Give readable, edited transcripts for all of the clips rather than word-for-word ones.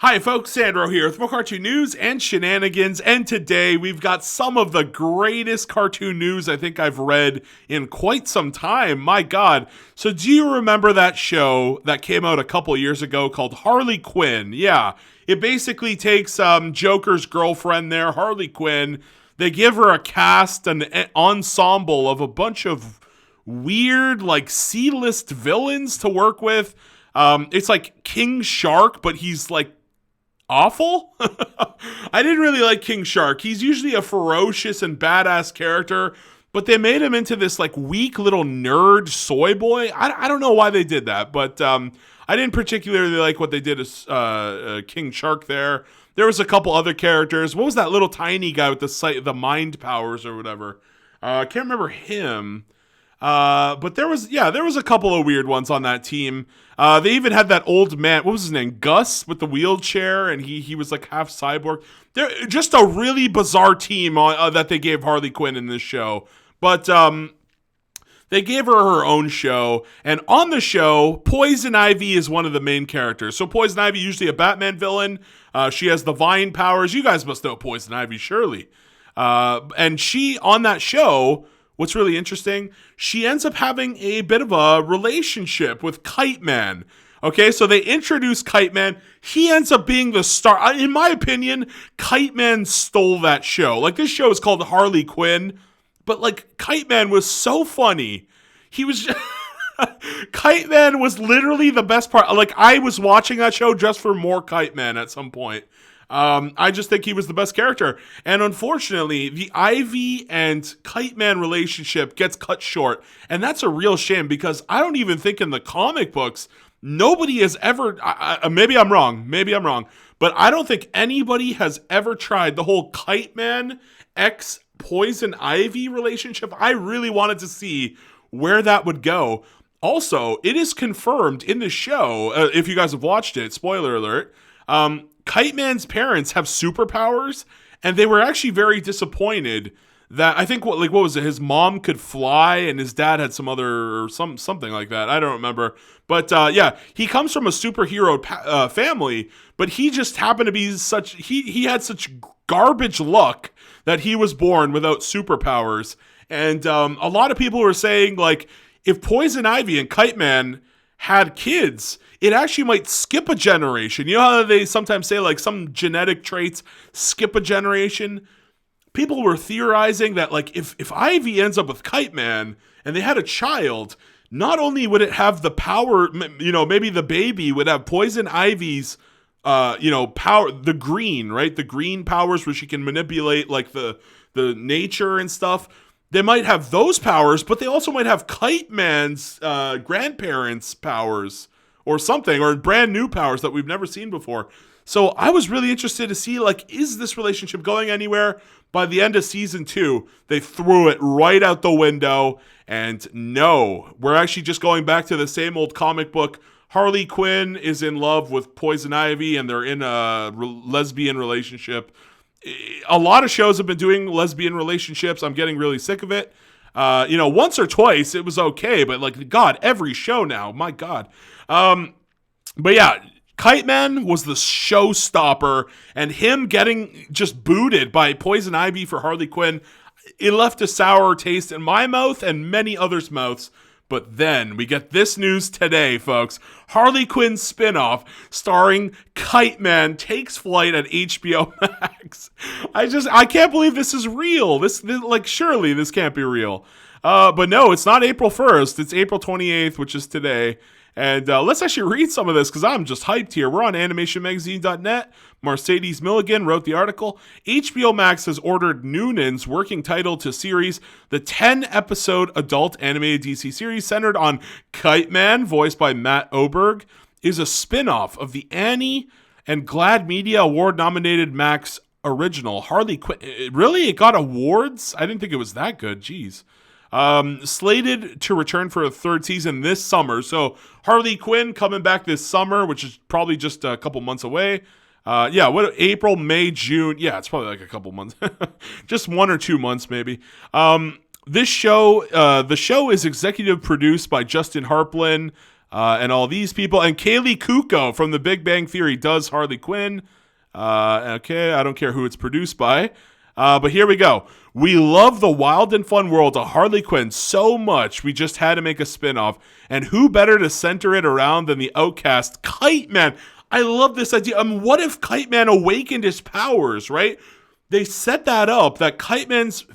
Hi folks, Sandro here with more cartoon news and shenanigans, and today we've got some of the greatest cartoon news I think I've read in quite some time. My god. So do you remember that show that came out a couple years ago called Harley Quinn? Yeah, it basically takes Joker's girlfriend there, Harley Quinn. They give her a cast, an ensemble of a bunch of weird, like C-list villains to work with. It's like King Shark, but he's like awful. I didn't really like King Shark. He's usually a ferocious and badass character, but they made him into this like weak little nerd soy boy. I don't know why they did that, but I didn't particularly like what they did as King Shark there. There was a couple other characters. What was that little tiny guy with the mind powers or whatever? I can't remember him. But there was a couple of weird ones on that team. They even had that old man, what was his name? Gus with the wheelchair, and he was like half cyborg. They're just a really bizarre team that they gave Harley Quinn in this show. But they gave her own show, and on the show, Poison Ivy is one of the main characters. So Poison Ivy, usually a Batman villain. She has the vine powers. You guys must know Poison Ivy, surely. And she, on that show, what's really interesting, she ends up having a bit of a relationship with Kite Man. Okay, so they introduce Kite Man. He ends up being the star. In my opinion, Kite Man stole that show. Like, this show is called Harley Quinn, but like, Kite Man was so funny. He was just Kite Man was literally the best part. Like, I was watching that show just for more Kite Man at some point. I just think he was the best character. And unfortunately, the Ivy and Kite Man relationship gets cut short. And that's a real shame, because I don't even think in the comic books, nobody has ever, maybe I'm wrong, but I don't think anybody has ever tried the whole Kite Man X Poison Ivy relationship. I really wanted to see where that would go. Also, it is confirmed in the show, if you guys have watched it, spoiler alert, Kite Man's parents have superpowers, and they were actually very disappointed that, I think, what was it? His mom could fly, and his dad had something like that. I don't remember, but yeah, he comes from a superhero family, but he just happened to be he had such garbage luck that he was born without superpowers, and a lot of people were saying, like, if Poison Ivy and Kite Man had kids, it actually might skip a generation. You know how they sometimes say, like, some genetic traits skip a generation? People were theorizing that, like, if Ivy ends up with Kite Man and they had a child, not only would it have the power, maybe the baby would have Poison Ivy's, power, the green, right? The green powers where she can manipulate, like, the nature and stuff. They might have those powers, but they also might have Kite Man's grandparents' powers or something, or brand new powers that we've never seen before. So I was really interested to see, like, is this relationship going anywhere? By the end of season 2, they threw it right out the window, and no, we're actually just going back to the same old comic book. Harley Quinn is in love with Poison Ivy, and they're in a lesbian relationship. A lot of shows have been doing lesbian relationships. I'm getting really sick of it. Once or twice it was okay, but like, God, every show now, my God. But yeah, Kite Man was the showstopper, and him getting just booted by Poison Ivy for Harley Quinn, it left a sour taste in my mouth and many others' mouths. But then we get this news today, folks. Harley Quinn spinoff starring Kite Man takes flight at HBO Max. I can't believe this is real. This like, surely this can't be real. But no, it's not April 1st. It's April 28th, which is today. And let's actually read some of this, because I'm just hyped here. We're on animationmagazine.net. Mercedes Milligan wrote the article. HBO Max has ordered Noonan's working title to series. The 10-episode adult animated DC series centered on Kite Man, voiced by Matt Oberg, is a spin-off of the Annie and GLAAD Media Award-nominated Max original. Harley Quinn. Really? It got awards? I didn't think it was that good. Jeez. Slated to return for a third season this summer. So Harley Quinn coming back this summer, which is probably just a couple months away. April, May, June. Yeah, it's probably like a couple months. Just 1 or 2 months maybe. The show is executive produced by Justin Harplin, and all these people. And Kaylee Kuko from The Big Bang Theory does Harley Quinn. Okay, I don't care who it's produced by. But here we go. We love the wild and fun world of Harley Quinn so much, we just had to make a spinoff. And who better to center it around than the outcast Kite Man? I love this idea. What if Kite Man awakened his powers, right? They set that up, that Kite Man's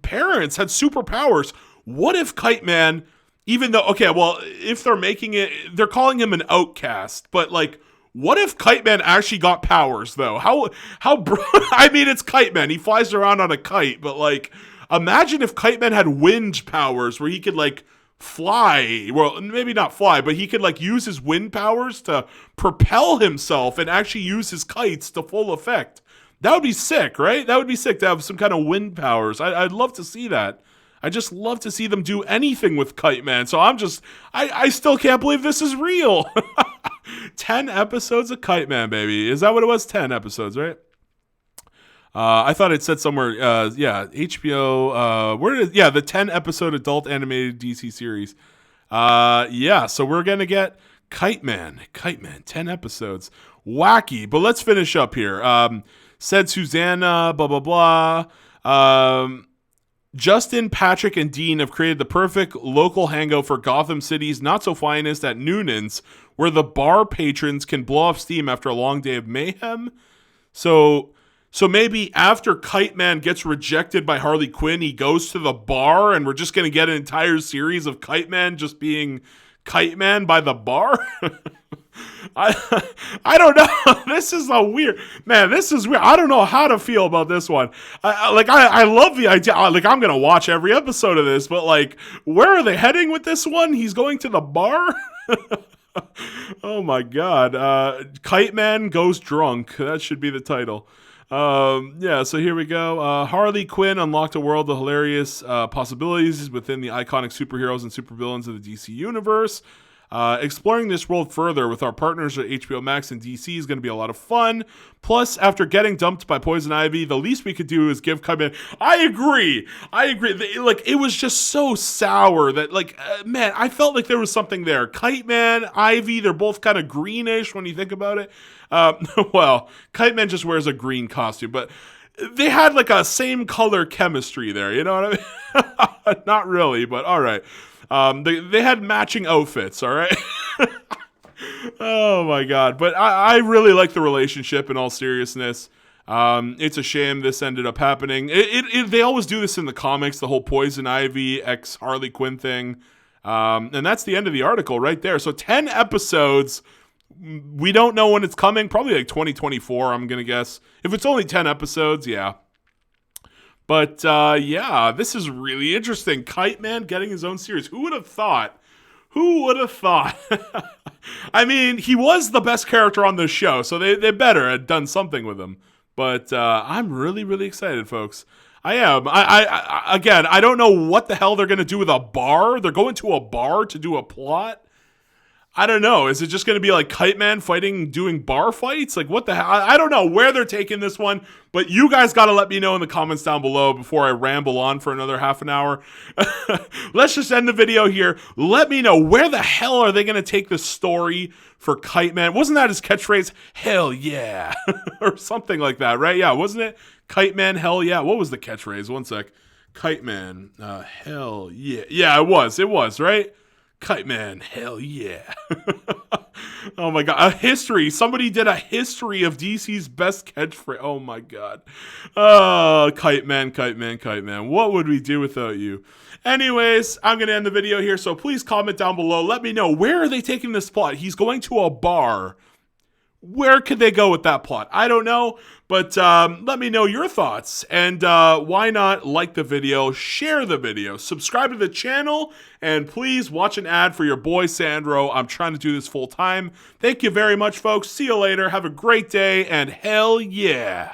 parents had superpowers. What if Kite Man, even though, okay, well, if they're making it, they're calling him an outcast, but like, what if Kite Man actually got powers, though? I mean, it's Kite Man. He flies around on a kite, but like, imagine if Kite Man had wind powers where he could like fly. Well, maybe not fly, but he could like use his wind powers to propel himself and actually use his kites to full effect. That would be sick, right? That would be sick to have some kind of wind powers. I'd love to see that. I just love to see them do anything with Kite Man. So I still can't believe this is real. 10 episodes of Kite Man, baby. Is that what it was? 10 episodes, right? I thought it said somewhere, HBO, the 10 episode adult animated DC series. So we're going to get Kite Man, 10 episodes. Wacky, but let's finish up here. Said Susanna, blah, blah, blah. Justin, Patrick, and Dean have created the perfect local hangout for Gotham City's not-so-finest at Noonan's, where the bar patrons can blow off steam after a long day of mayhem. So maybe after Kite Man gets rejected by Harley Quinn, he goes to the bar, and we're just going to get an entire series of Kite Man just being Kite Man by the bar? I don't know. This is weird. I don't know how to feel about this one. I love the idea. Like, I'm going to watch every episode of this, but like, where are they heading with this one? He's going to the bar? Oh my God. Kite Man Goes Drunk. That should be the title. So here we go. Harley Quinn unlocked a world of hilarious possibilities within the iconic superheroes and supervillains of the DC universe. Exploring this world further with our partners at HBO Max and DC is going to be a lot of fun. Plus, after getting dumped by Poison Ivy, the least we could do is give Kite Man. I agree. It was just so sour that, man, I felt like there was something there. Kite Man, Ivy, they're both kind of greenish when you think about it. Well, Kite Man just wears a green costume, but they had like a same color chemistry there. You know what I mean? Not really, but all right. They had matching outfits, all right? Oh, my God. But I really like the relationship in all seriousness. It's a shame this ended up happening. They always do this in the comics, the whole Poison Ivy ex Harley Quinn thing. And that's the end of the article right there. So 10 episodes. We don't know when it's coming. Probably like 2024, I'm going to guess. If it's only 10 episodes, yeah. But, this is really interesting. Kite Man getting his own series. Who would have thought? I mean, he was the best character on this show, so they better have done something with him. But I'm really, really excited, folks. I am. I don't know what the hell they're going to do with a bar. They're going to a bar to do a plot. I don't know. Is it just going to be like Kite Man doing bar fights? Like, what the hell? I don't know where they're taking this one, but you guys got to let me know in the comments down below before I ramble on for another half an hour. Let's just end the video here. Let me know, where the hell are they going to take the story for Kite Man? Wasn't that his catchphrase? Hell yeah. Or something like that, right? Yeah, wasn't it? Kite Man, hell yeah. What was the catchphrase? One sec. Kite Man, hell yeah. Yeah, it was, right? Kite Man, hell yeah. Oh my God. A history. Somebody did a history of DC's best catchphrase. Oh my God. Oh, Kite Man. What would we do without you? Anyways, I'm going to end the video here. So please comment down below. Let me know, where are they taking this plot? He's going to a bar. Where could they go with that plot? I don't know, but let me know your thoughts. And why not like the video, share the video, subscribe to the channel, and please watch an ad for your boy Sandro. I'm trying to do this full time. Thank you very much, folks. See you later. Have a great day, and hell yeah.